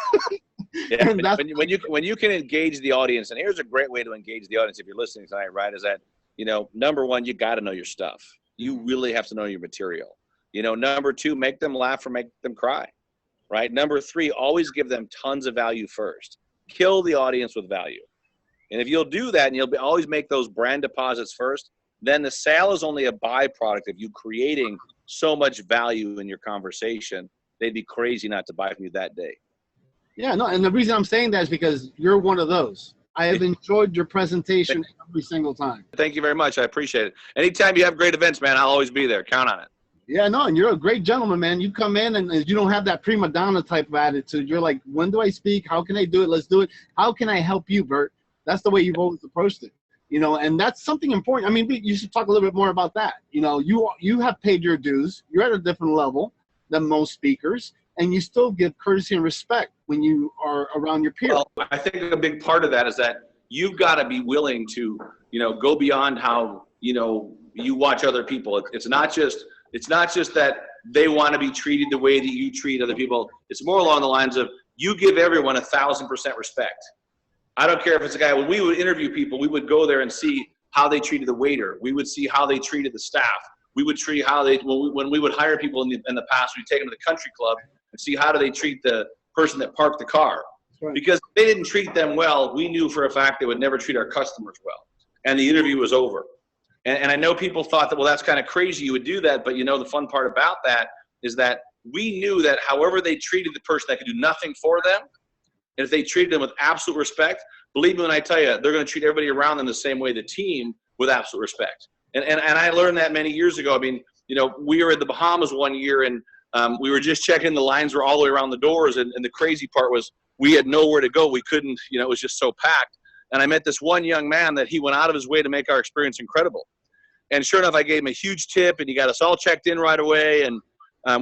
Yeah. when you can engage the audience, and here's a great way to engage the audience if you're listening tonight, right, is that, you know, number one, you got to know your stuff. You really have to know your material. You know, number two, make them laugh or make them cry, right? Number three, always give them tons of value first. Kill the audience with value. And if you'll do that and you'll always make those brand deposits first, then the sale is only a byproduct of you creating so much value in your conversation. They'd be crazy not to buy from you that day. Yeah, no, and the reason I'm saying that is because you're one of those. I have enjoyed your presentation every single time. Thank you very much. I appreciate it. Anytime you have great events, man, I'll always be there. Count on it. Yeah, no, and you're a great gentleman, man. You come in and you don't have that prima donna type of attitude. You're like, when do I speak? How can I do it? Let's do it. How can I help you, Bert? That's the way you've always approached it. You know, and that's something important. I mean, you should talk a little bit more about that. You know, you have paid your dues. You're at a different level than most speakers, and you still give courtesy and respect when you are around your peers. Well, I think a big part of that is that you've got to be willing to, you know, go beyond how, you know, you watch other people. It's not just that they want to be treated the way that you treat other people. It's more along the lines of you give everyone 1,000% respect. I don't care if it's a guy. When we would interview people, we would go there and see how they treated the waiter. We would see how they treated the staff. We would treat how they, when we would hire people in the past, we'd take them to the country club and see how do they treat the person that parked the car. Right. Because if they didn't treat them well, we knew for a fact they would never treat our customers well. And the interview was over. And I know people thought that, well, that's kind of crazy you would do that. But, you know, the fun part about that is that we knew that however they treated the person that could do nothing for them, and if they treated them with absolute respect, believe me when I tell you, they're going to treat everybody around them the same way, the team, with absolute respect. And I learned that many years ago. I mean, you know, we were in the Bahamas one year, and we were just checking. The lines were all the way around the doors, and the crazy part was we had nowhere to go. We couldn't, you know, it was just so packed. And I met this one young man that he went out of his way to make our experience incredible. And sure enough, I gave him a huge tip, and he got us all checked in right away. And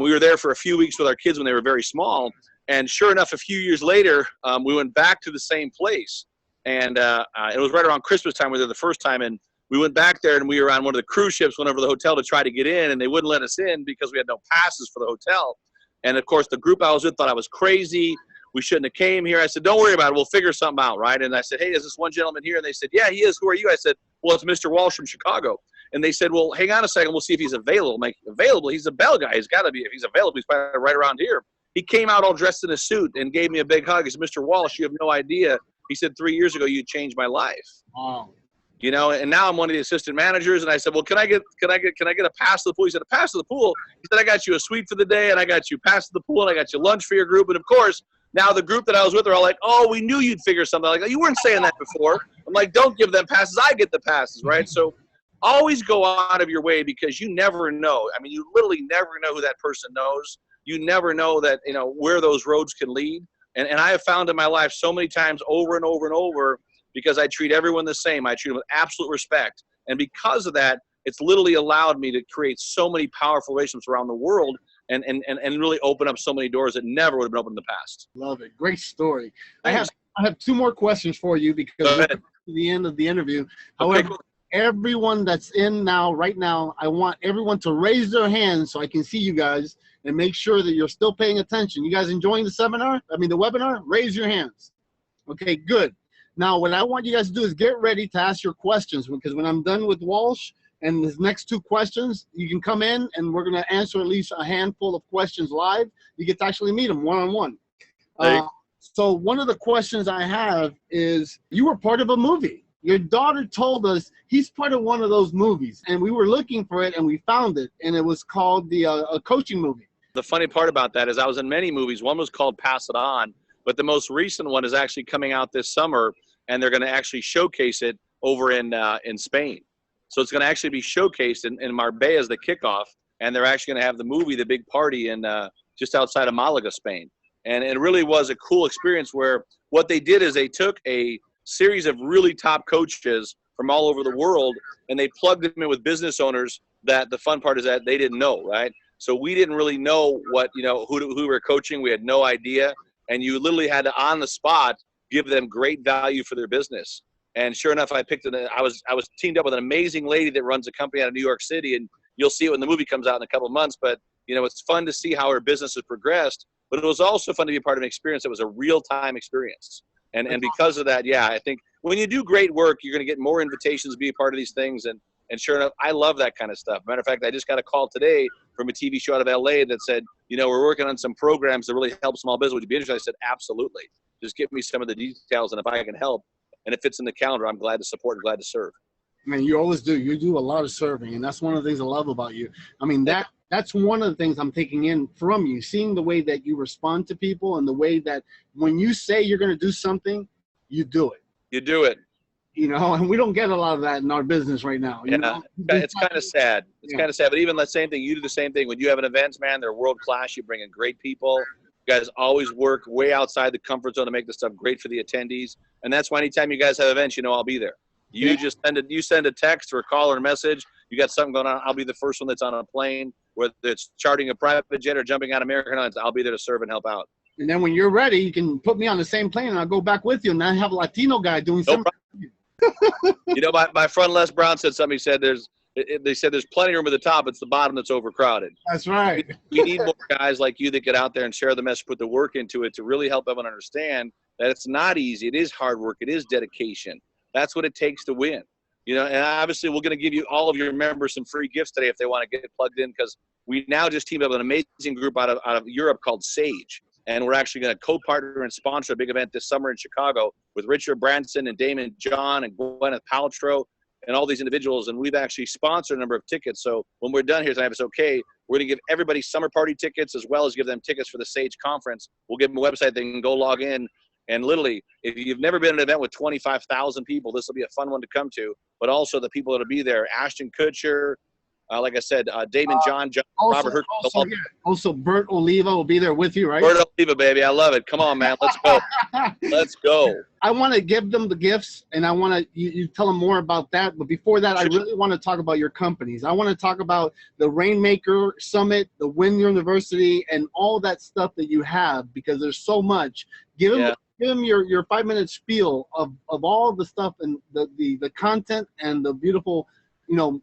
we were there for a few weeks with our kids when they were very small. And sure enough, a few years later, we went back to the same place. And it was right around Christmas time. We were there the first time. And we went back there, and we were on one of the cruise ships, went over to the hotel to try to get in. And they wouldn't let us in because we had no passes for the hotel. And, of course, the group I was with thought I was crazy. We shouldn't have came here. I said, don't worry about it. We'll figure something out, right? And I said, hey, is this one gentleman here? And they said, yeah, he is. Who are you? I said, well, it's Mr. Walsh from Chicago. And they said, well, hang on a second. We'll see if he's available. I'm like, available? He's a Bell guy. He's got to be. If he's available, he's probably right around here. he came out all dressed in a suit and gave me a big hug. He said, Mr. Walsh, you have no idea. He said, 3 years ago, you changed my life. Wow. You know, and now I'm one of the assistant managers. And I said, well, can I get a pass to the pool? He said, a pass to the pool? He said, I got you a suite for the day, and I got you pass to the pool, and I got you lunch for your group. And of course, now the group that I was with are all like, oh, we knew you'd figure something out. Like, you weren't saying that before. I'm like, don't give them passes. I get the passes, right? So always go out of your way, because you never know. I mean, you literally never know who that person knows. You never know that, you know, where those roads can lead. And I have found in my life so many times over and over and over, because I treat everyone the same. I treat them with absolute respect. And because of that, it's literally allowed me to create so many powerful relationships around the world and really open up so many doors that never would have been open in the past. Love it. Great story. I have 2 more questions for you, because we're at the end of the interview. However, cool. Everyone that's in right now, I want everyone to raise their hands so I can see you guys and make sure that you're still paying attention. You guys enjoying the webinar? Raise your hands. Okay, good. Now, what I want you guys to do is get ready to ask your questions, because when I'm done with Walsh and his next 2 questions, you can come in and we're going to answer at least a handful of questions live. You get to actually meet them one-on-one. So one of the questions I have is, you were part of a movie. Your daughter told us he's part of one of those movies, and we were looking for it and we found it, and it was called a coaching movie. The funny part about that is I was in many movies. One was called Pass It On, but the most recent one is actually coming out this summer, and they're going to actually showcase it over in Spain. So it's going to actually be showcased in Marbella as the kickoff, and they're actually going to have the movie, the big party, in just outside of Malaga, Spain. And it really was a cool experience, where what they did is they took a series of really top coaches from all over the world, and they plugged them in with business owners that the fun part is that they didn't know, right? So we didn't really know what, you know, who we were coaching. We had no idea. And you literally had to, on the spot, give them great value for their business. And sure enough, I was teamed up with an amazing lady that runs a company out of New York City, and you'll see it when the movie comes out in a couple of months. But, you know, it's fun to see how her business has progressed, but it was also fun to be a part of an experience that was a real-time experience. And because of that, yeah, I think when you do great work, you're going to get more invitations to be a part of these things. And sure enough, I love that kind of stuff. Matter of fact, I just got a call today from a TV show out of LA that said, you know, we're working on some programs that really help small business. Would you be interested? I said, absolutely. Just give me some of the details, and if I can help and it fits in the calendar, I'm glad to support and glad to serve. Man, you always do. You do a lot of serving, and that's one of the things I love about you. I mean, that's one of the things I'm taking in from you, seeing the way that you respond to people, and the way that when you say you're going to do something, you do it. You do it. You know, and we don't get a lot of that in our business right now. You know? It's kind of sad. It's kind of sad. But even the same thing, you do the same thing. When you have an event, man, they're world class. You bring in great people. You guys always work way outside the comfort zone to make the stuff great for the attendees. And that's why anytime you guys have events, you know I'll be there. You just send a text or a call or a message. You got something going on, I'll be the first one that's on a plane. Whether it's charting a private jet or jumping out of American Airlines, I'll be there to serve and help out. And then when you're ready, you can put me on the same plane, and I'll go back with you, and I have a Latino guy doing something. You know, my friend Les Brown said something. He said there's plenty of room at the top. It's the bottom that's overcrowded. That's right. We need more guys like you that get out there and share the message, put the work into it to really help everyone understand that it's not easy. It is hard work. It is dedication. That's what it takes to win. You know, and obviously we're going to give you all of your members some free gifts today if they want to get plugged in, because we now just teamed up with an amazing group out of Europe called Sage. And we're actually going to co-partner and sponsor a big event this summer in Chicago with Richard Branson and Damon John and Gwyneth Paltrow and all these individuals. And we've actually sponsored a number of tickets. So when we're done here tonight, if it's okay, we're going to give everybody summer party tickets as well as give them tickets for the Sage conference. We'll give them a website they can go log in. And literally, if you've never been at an event with 25,000 people, this will be a fun one to come to. But also the people that will be there, Ashton Kutcher, like I said, Damon John, Robert Hurt. Also, Bert Oliva will be there with you, right? Bert Oliva, baby. I love it. Come on, man. Let's go. Let's go. I want to give them the gifts, and I want to you tell them more about that. But before that, I really want to talk about your companies. I want to talk about the Rainmaker Summit, the Win University, and all that stuff that you have, because there's so much. Give them your 5-minute spiel of all the stuff and the content and the beautiful, you know,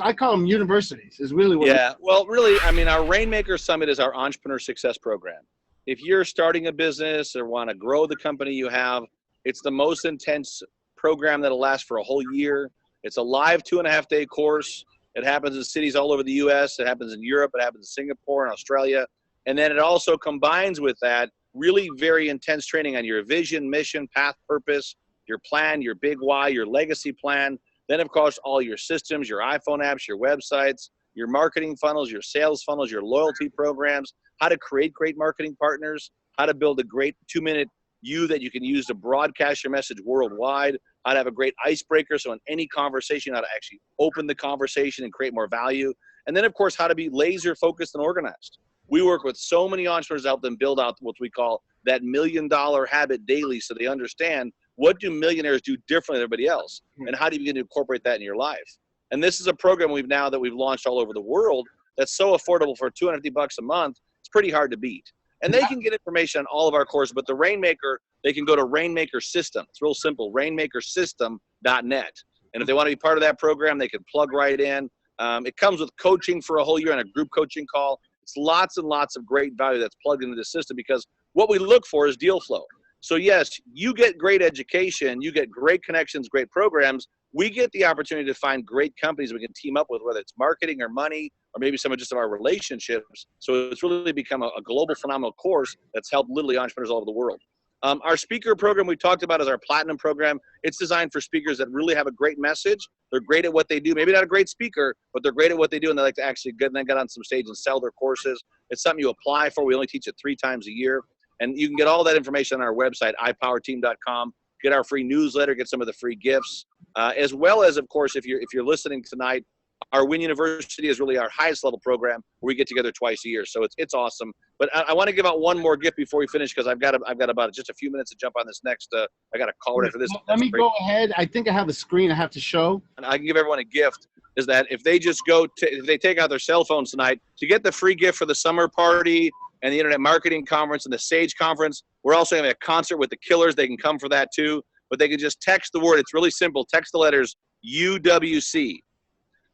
I call them universities is really what. Yeah, well, really, I mean, our Rainmaker Summit is our entrepreneur success program. If you're starting a business or want to grow the company you have, it's the most intense program that'll last for a whole year. It's a live 2.5-day course. It happens in cities all over the U.S. It happens in Europe. It happens in Singapore and Australia. And then it also combines with that really very intense training on your vision, mission, path, purpose, your plan, your big why, your legacy plan. Then, of course, all your systems, your iPhone apps, your websites, your marketing funnels, your sales funnels, your loyalty programs, how to create great marketing partners, how to build a great 2-minute you that you can use to broadcast your message worldwide, how to have a great icebreaker, so in any conversation, how to actually open the conversation and create more value. And then, of course, how to be laser focused and organized. We work with so many entrepreneurs to help them build out what we call that $1 million habit daily, so they understand what do millionaires do differently than everybody else, and how do you begin to incorporate that in your life. And this is a program we've launched all over the world that's so affordable for $250 a month. It's pretty hard to beat. And they can get information on all of our courses, but the Rainmaker, they can go to Rainmaker System. It's real simple, rainmakersystem.net. And if they want to be part of that program, they can plug right in. It comes with coaching for a whole year and a group coaching call. It's lots and lots of great value that's plugged into the system, because what we look for is deal flow. So yes, you get great education, you get great connections, great programs. We get the opportunity to find great companies we can team up with, whether it's marketing or money, or maybe some of just our relationships. So it's really become a global phenomenal course that's helped literally entrepreneurs all over the world. Our speaker program we talked about is our Platinum program. It's designed for speakers that really have a great message. They're great at what they do. Maybe not a great speaker, but they're great at what they do, and they like to actually get on some stage and sell their courses. It's something you apply for. We only teach it 3 times a year. And you can get all that information on our website, ipowerteam.com. Get our free newsletter, get some of the free gifts, as well as, of course, if you're listening tonight, our Win University is really our highest level program where we get together twice a year. So it's awesome. But I want to give out one more gift before we finish, because I've got about just a few minutes to jump on this next. I got a call right for this. Let me go ahead. I think I have a screen I have to show. And I can give everyone a gift. Is that if they just if they take out their cell phones tonight to get the free gift for the summer party and the Internet Marketing Conference and the Sage Conference. We're also having a concert with the Killers. They can come for that too. But they can just text the word. It's really simple. Text the letters UWC.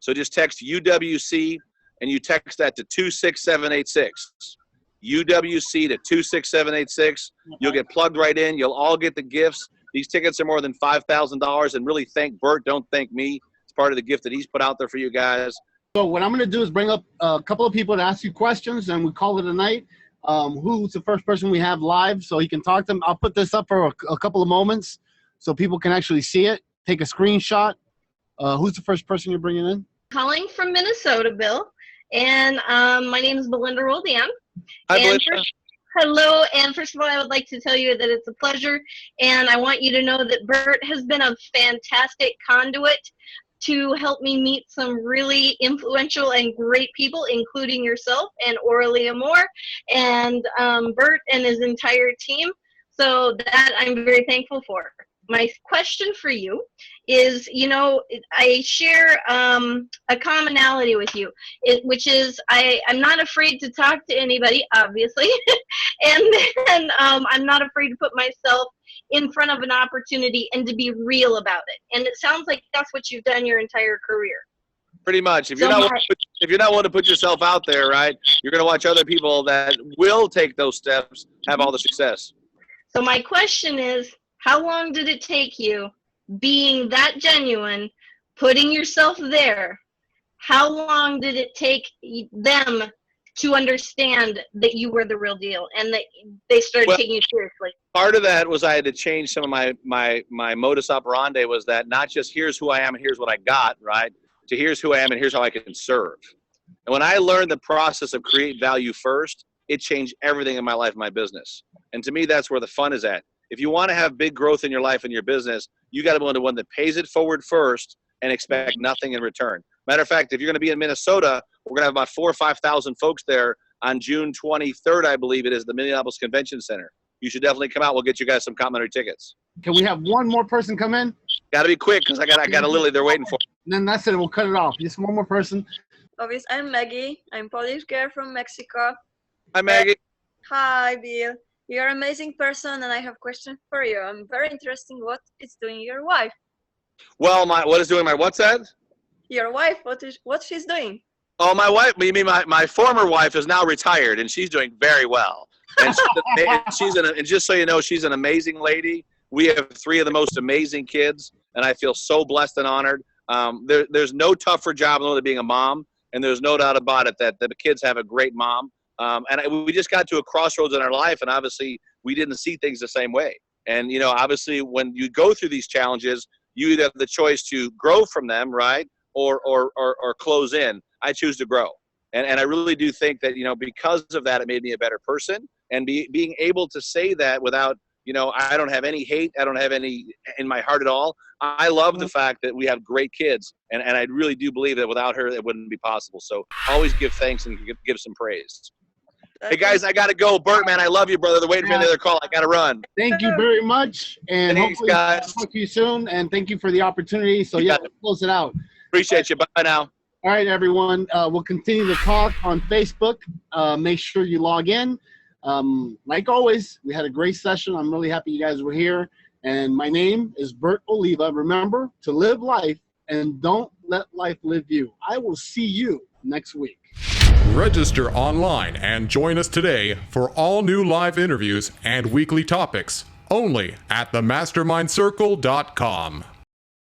So just text UWC, and you text that to 26786. UWC to 26786. You'll get plugged right in. You'll all get the gifts. These tickets are more than $5,000. And really thank Bert. Don't thank me. It's part of the gift that he's put out there for you guys. So what I'm going to do is bring up a couple of people to ask you questions, and we call it a night. Who's the first person we have live so he can talk to them? I'll put this up for a couple of moments so people can actually see it. Take a screenshot. Who's the first person you're bringing in? Calling from Minnesota, Bill. And my name is Belinda Roldan. Hi, Belinda. Hello, and first of all, I would like to tell you that it's a pleasure, and I want you to know that Bert has been a fantastic conduit to help me meet some really influential and great people, including yourself and Aurelia Moore and Bert and his entire team. So that I'm very thankful for. My question for you is, you know, I share a commonality with you, which is I'm not afraid to talk to anybody, obviously, and then I'm not afraid to put myself in front of an opportunity and to be real about it. And it sounds like that's what you've done your entire career. Pretty much. If you're not willing to put yourself out there, right, you're going to watch other people that will take those steps have all the success. So my question is, how long did it take you, being that genuine, putting yourself there, how long did it take them to understand that you were the real deal and that they started taking you seriously? Part of that was I had to change some of my modus operandi, was that not just here's who I am and here's what I got, right, to here's who I am and here's how I can serve. And when I learned the process of create value first, it changed everything in my life and my business. And to me, that's where the fun is at. If you want to have big growth in your life and your business, you got to be the one that pays it forward first and expect nothing in return. Matter of fact, if you're going to be in Minnesota, we're going to have about 4,000 or 5,000 folks there on June 23rd, I believe it is, the Minneapolis Convention Center. You should definitely come out. We'll get you guys some complimentary tickets. Can we have one more person come in? Got to be quick because I got a Lily they're waiting for. And then that's it. We'll cut it off. Just one more person. Obviously, I'm Maggie. I'm Polish girl from Mexico. Hi, Maggie. Hi, Bill. You're an amazing person, and I have a question for you. I'm very interested in what is doing your wife. Well, what is doing my what's that? Your wife, what she's doing? Oh, my wife, you mean my former wife is now retired, and she's doing very well. And and just so you know, she's an amazing lady. We have 3 of the most amazing kids, and I feel so blessed and honored. There's no tougher job than being a mom, and there's no doubt about it that the kids have a great mom. We just got to a crossroads in our life, and obviously we didn't see things the same way. And, you know, obviously when you go through these challenges, you either have the choice to grow from them, right, or close in. I choose to grow. And I really do think that, you know, because of that, it made me a better person. And being able to say that without, you know, I don't have any hate. I don't have any in my heart at all. I love the fact that we have great kids. And I really do believe that without her, it wouldn't be possible. So always give thanks and give some praise. Hey, guys, I got to go. Bert, man, I love you, brother. They're waiting for another call. I got to run. Thank you very much. And thanks, hopefully guys. I'll talk to you soon. And thank you for the opportunity. So, yeah, we'll close it out. Appreciate you. Bye now. All right, everyone. We'll continue to talk on Facebook. Make sure you log in. Like always, we had a great session. I'm really happy you guys were here. And my name is Bert Oliva. Remember to live life and don't let life live you. I will see you next week. Register online and join us today for all new live interviews and weekly topics only at themastermindcircle.com.